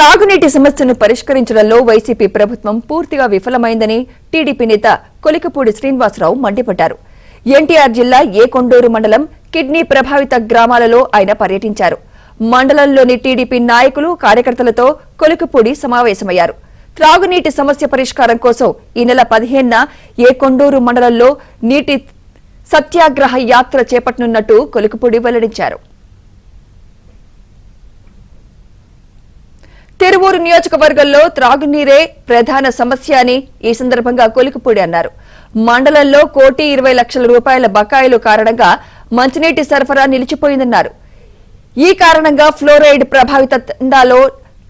తాగునీటి సమస్యను పరిష్కరించడంలో వైసీపీ ప్రభుత్వం పూర్తిగా విఫలమైందని టీడీపీ నేత కొలికపూడి శ్రీనివాసరావు మండిపడ్డారు. ఎన్టీఆర్ జిల్లా ఏకొండూరు మండలం కిడ్నీ ప్రభావిత గ్రామాలలో ఆయన పర్యటించారు. మండలంలోని టీడీపీ నాయకులు, కార్యకర్తలతో కొలికపూడి సమావేశమయ్యారు. త్రాగునీటి సమస్య పరిష్కారం కోసం ఈ నెల 15న ఏకొండూరు మండలంలో నీటి సత్యాగ్రహ యాత్ర చేపట్టనున్నట్టు కొలికపూడి వెల్లడించారు. తిరువూరు నియోజకవర్గంలో త్రాగునీరే ప్రధాన సమస్య అని ఈ సందర్భంగా కొలికపూడి అన్నారు. మండలంలో 1,20,00,000 రూపాయల బకాయిలు కారణంగా మంచినీటి సరఫరా నిలిచిపోయిందన్నారు. ఈ కారణంగా ఫ్లోరైడ్ ప్రభావిత తండాలో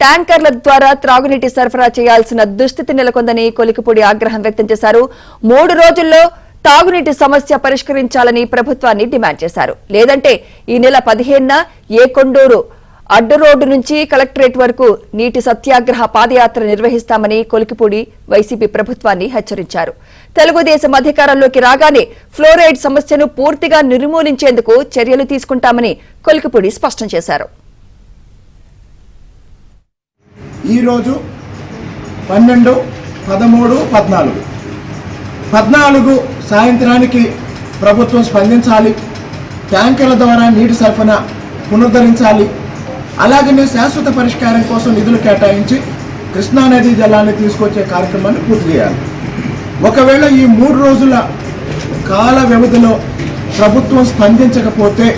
ట్యాంకర్ల ద్వారా త్రాగునీటి సరఫరా చేయాల్సిన దుస్థితి నెలకొందని కొలికపూడి ఆగ్రహం వ్యక్తం చేశారు. 3 రోజుల్లో తాగునీటి సమస్య పరిష్కరించాలని ప్రభుత్వాన్ని డిమాండ్ చేశారు. లేదంటే ఈ నెల 15న ఏకొండూరు అడ్డు రోడ్డు నుంచి కలెక్టరేట్ వరకు నీటి సత్యాగ్రహ పాదయాత్ర నిర్వహిస్తామని కొలికపూడి వైసీపీ ప్రభుత్వాన్ని హెచ్చరించారు. తెలుగుదేశం అధికారంలోకి రాగానే ఫ్లోరైడ్ సమస్యను పూర్తిగా నిర్మూలించేందుకు చర్యలు తీసుకుంటామని కొలికపూడి స్పష్టం చేశారు. ఈరోజు 12, 13, 14 సాయంత్రానికి ప్రభుత్వం స్పందించాలి. ట్యాంకర్ల ద్వారా నీటి సరఫరా పునరుద్ధరించాలి. అలాగనే శాశ్వత పరిష్కారం కోసం నిధులు కేటాయించి కృష్ణానదీ జలాన్ని తీసుకొచ్చే కార్యక్రమాన్ని పూర్తి చేయాలి. ఒకవేళ ఈ 3 రోజుల కాల వ్యవధిలో ప్రభుత్వం స్పందించకపోతే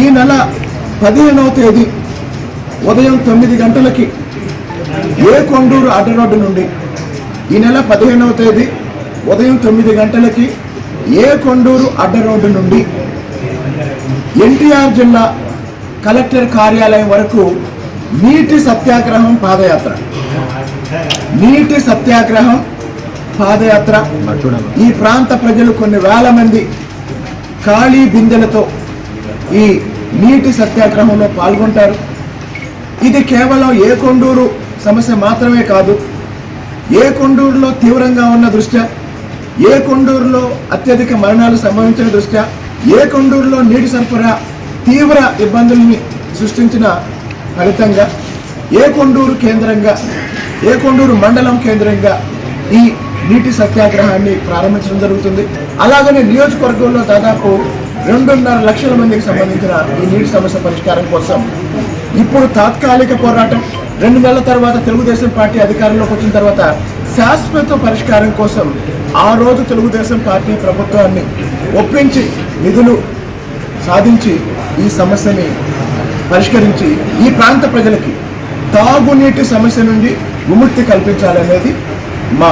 ఈ నెల 15వ తేదీ ఉదయం 9 గంటలకి ఏకొండూరు అడ్డు రోడ్డు నుండి ఈ నెల 15వ తేదీ ఉదయం 9 గంటలకి ఏకొండూరు అడ్డు రోడ్డు నుండి ఎన్టీఆర్ జిల్లా కలెక్టర్ కార్యాలయం వరకు నీటి సత్యాగ్రహం పాదయాత్ర ఈ ప్రాంత ప్రజలు కొన్ని వేల మంది ఖాళీ బిందెలతో ఈ నీటి సత్యాగ్రహంలో పాల్గొంటారు. ఇది కేవలం ఏకొండూరు సమస్య మాత్రమే కాదు. ఏకొండూరులో తీవ్రంగా ఉన్న దృష్ట్యా, ఏకొండూరులో అత్యధిక మరణాలు సంభవించిన దృష్ట్యా, ఏకొండూరులో నీటి సరఫరా తీవ్ర ఇబ్బందుల్ని సృష్టించిన ఫలితంగా ఏకొండూరు కేంద్రంగా, ఏకొండూరు మండలం కేంద్రంగా ఈ నీటి సత్యాగ్రహాన్ని ప్రారంభించడం జరుగుతుంది. అలాగనే నియోజకవర్గంలో దాదాపు 2.5 లక్షల మందికి సంబంధించిన ఈ నీటి సమస్య పరిష్కారం కోసం ఇప్పుడు తాత్కాలిక పోరాటం, 2 నెలల తర్వాత తెలుగుదేశం పార్టీ అధికారంలోకి వచ్చిన తర్వాత శాశ్వత పరిష్కారం కోసం ఆ రోజు తెలుగుదేశం పార్టీ ప్రభుత్వాన్ని ఒప్పించి నిధులు సాధించి ఈ సమస్యని పరిష్కరించి ఈ ప్రాంత ప్రజలకి తాగునీటి సమస్య నుండి విముక్తి కల్పించాలనేది మా